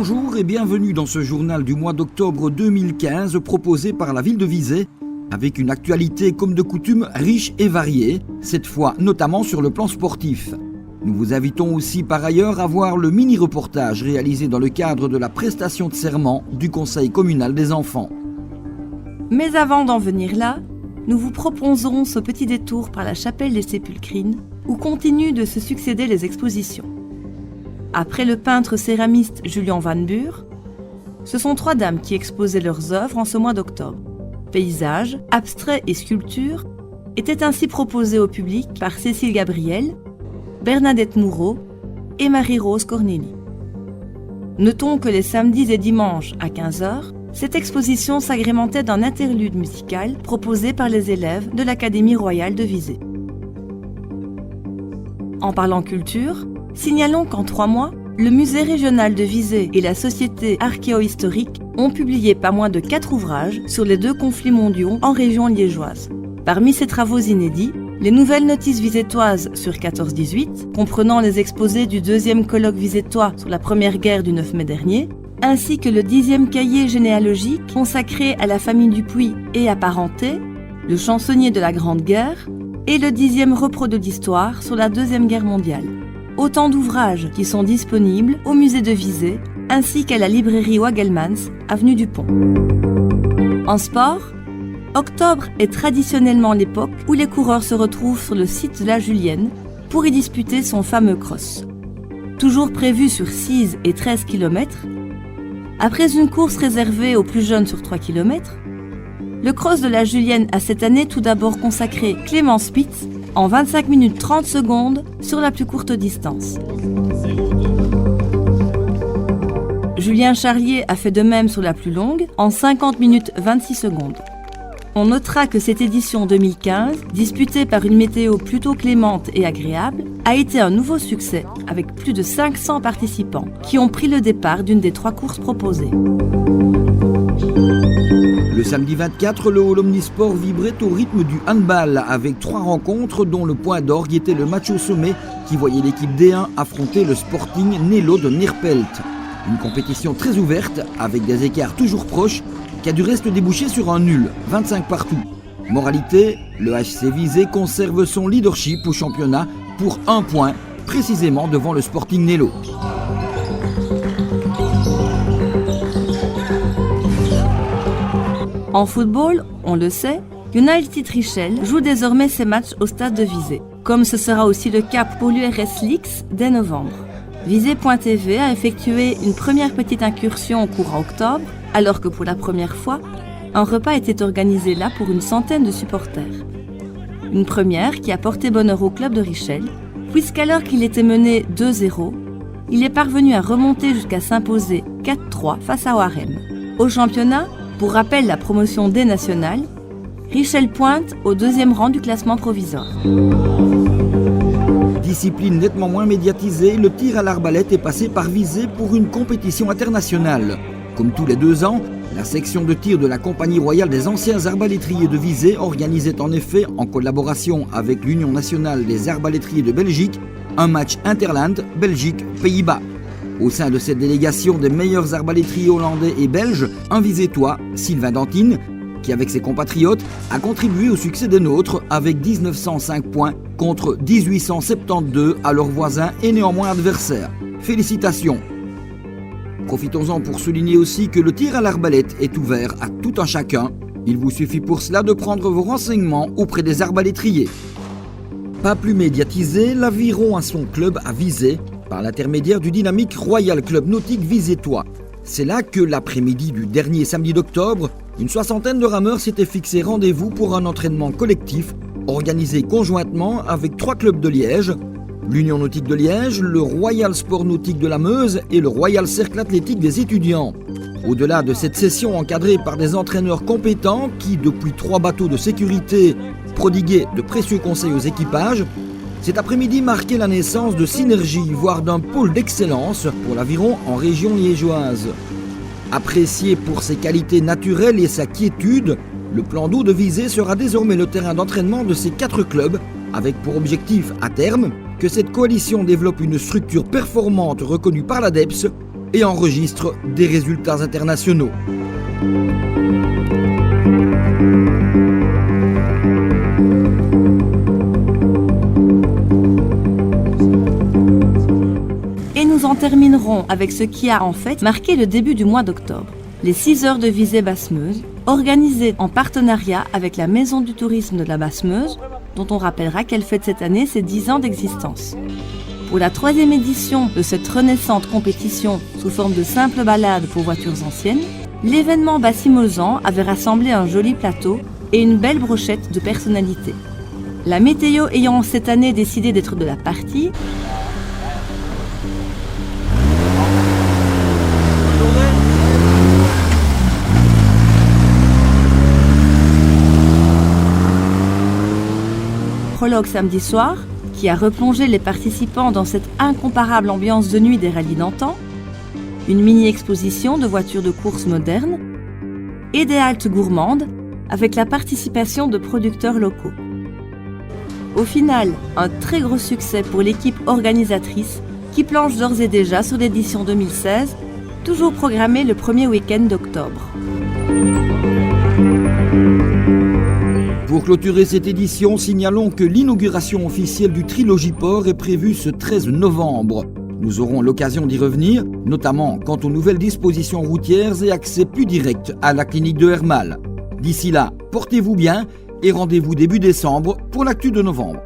Bonjour et bienvenue dans ce journal du mois d'octobre 2015 proposé par la ville de Visé, avec une actualité comme de coutume riche et variée, cette fois notamment sur le plan sportif. Nous vous invitons aussi par ailleurs à voir le mini-reportage réalisé dans le cadre de la prestation de serment du Conseil communal des enfants. Mais avant d'en venir là, nous vous proposons ce petit détour par la chapelle des Sépulcrines, où continuent de se succéder les expositions. Après le peintre céramiste Julian Van Buur, ce sont 3 dames qui exposaient leurs œuvres en ce mois d'octobre. Paysages, abstraits et sculptures étaient ainsi proposés au public par Cécile Gabriel, Bernadette Moureau et Marie-Rose Cornélie. Notons que les samedis et dimanches à 15h, cette exposition s'agrémentait d'un interlude musical proposé par les élèves de l'Académie royale de Visé. En parlant culture, signalons qu'en 3 mois, le musée régional de Visé et la société archéo-historique ont publié pas moins de 4 ouvrages sur les 2 conflits mondiaux en région liégeoise. Parmi ces travaux inédits, les nouvelles notices visétoises sur 14-18, comprenant les exposés du 2e colloque visétois sur la Première Guerre du 9 mai dernier, ainsi que le 10e cahier généalogique consacré à la famille Dupuy et à parenté, le chansonnier de la Grande Guerre, et le 10e repro de l'histoire sur la 2e Guerre mondiale. Autant d'ouvrages qui sont disponibles au musée de Visé, ainsi qu'à la librairie Wagelmans, avenue du Pont. En sport, octobre est traditionnellement l'époque où les coureurs se retrouvent sur le site de la Julienne pour y disputer son fameux cross. Toujours prévu sur 6 et 13 km, après une course réservée aux plus jeunes sur 3 km, le cross de la Julienne a cette année tout d'abord consacré Clément Spitz en 25 minutes 30 secondes sur la plus courte distance. Julien Charlier a fait de même sur la plus longue en 50 minutes 26 secondes. On notera que cette édition 2015, disputée par une météo plutôt clémente et agréable, a été un nouveau succès avec plus de 500 participants qui ont pris le départ d'une des 3 courses proposées. Le samedi 24, le Hall Omnisport vibrait au rythme du handball avec 3 rencontres dont le point d'orgue était le match au sommet qui voyait l'équipe D1 affronter le Sporting Nelo de Neerpelt. Une compétition très ouverte avec des écarts toujours proches qui a du reste débouché sur un nul, 25 partout. Moralité, le HC Visé conserve son leadership au championnat pour 1 point, précisément devant le Sporting Nelo. En football, on le sait, United Richel joue désormais ses matchs au stade de Visé, comme ce sera aussi le cas pour l'URS Lix dès novembre. Visé.tv a effectué une première petite incursion au courant octobre, alors que pour la première fois, un repas était organisé là pour une centaine de supporters. Une première qui a porté bonheur au club de Richel, puisqu'alors qu'il était mené 2-0, il est parvenu à remonter jusqu'à s'imposer 4-3 face à Warem. Au championnat, pour rappel la promotion D nationale, Richel pointe au 2e rang du classement provisoire. Discipline nettement moins médiatisée, le tir à l'arbalète est passé par Visé pour une compétition internationale. Comme tous les 2 ans, la section de tir de la Compagnie royale des anciens arbalétriers de Visé organisait en effet, en collaboration avec l'Union nationale des arbalétriers de Belgique, un match Interland Belgique-Pays-Bas. Au sein de cette délégation des meilleurs arbalétriers hollandais et belges, un Visétois, Sylvain Dantine, qui avec ses compatriotes a contribué au succès des nôtres avec 1905 points contre 1872 à leurs voisins et néanmoins adversaires. Félicitations! Profitons-en pour souligner aussi que le tir à l'arbalète est ouvert à tout un chacun. Il vous suffit pour cela de prendre vos renseignements auprès des arbalétriers. Pas plus médiatisé, l'Aviron a son club à Visé par l'intermédiaire du dynamique Royal Club Nautique Visétois. C'est là que l'après-midi du dernier samedi d'octobre, une 60aine de rameurs s'étaient fixé rendez-vous pour un entraînement collectif organisé conjointement avec 3 clubs de Liège, l'Union Nautique de Liège, le Royal Sport Nautique de la Meuse et le Royal Cercle Athlétique des étudiants. Au-delà de cette session encadrée par des entraîneurs compétents qui, depuis 3 bateaux de sécurité, prodiguaient de précieux conseils aux équipages, cet après-midi marquait la naissance de synergie, voire d'un pôle d'excellence pour l'Aviron en région liégeoise. Apprécié pour ses qualités naturelles et sa quiétude, le plan d'eau de Visé sera désormais le terrain d'entraînement de ces 4 clubs, avec pour objectif, à terme, que cette coalition développe une structure performante reconnue par l'ADEPS et enregistre des résultats internationaux. Et nous en terminerons avec ce qui a en fait marqué le début du mois d'octobre. Les 6 heures de visée Basse-Meuse, organisées en partenariat avec la Maison du Tourisme de la Basse-Meuse, dont on rappellera qu'elle fête cette année ses 10 ans d'existence. Pour la 3e édition de cette renaissante compétition sous forme de simple balade pour voitures anciennes, l'événement bassimeusan avait rassemblé un joli plateau et une belle brochette de personnalités. La météo ayant cette année décidé d'être de la partie, prologue samedi soir, qui a replongé les participants dans cette incomparable ambiance de nuit des rallyes d'antan, une mini-exposition de voitures de course modernes et des haltes gourmandes avec la participation de producteurs locaux. Au final, un très gros succès pour l'équipe organisatrice qui planche d'ores et déjà sur l'édition 2016, toujours programmée le premier week-end d'octobre. Pour clôturer cette édition, signalons que l'inauguration officielle du Trilogiport est prévue ce 13 novembre. Nous aurons l'occasion d'y revenir, notamment quant aux nouvelles dispositions routières et accès plus direct à la clinique de Hermal. D'ici là, portez-vous bien et rendez-vous début décembre pour l'actu de novembre.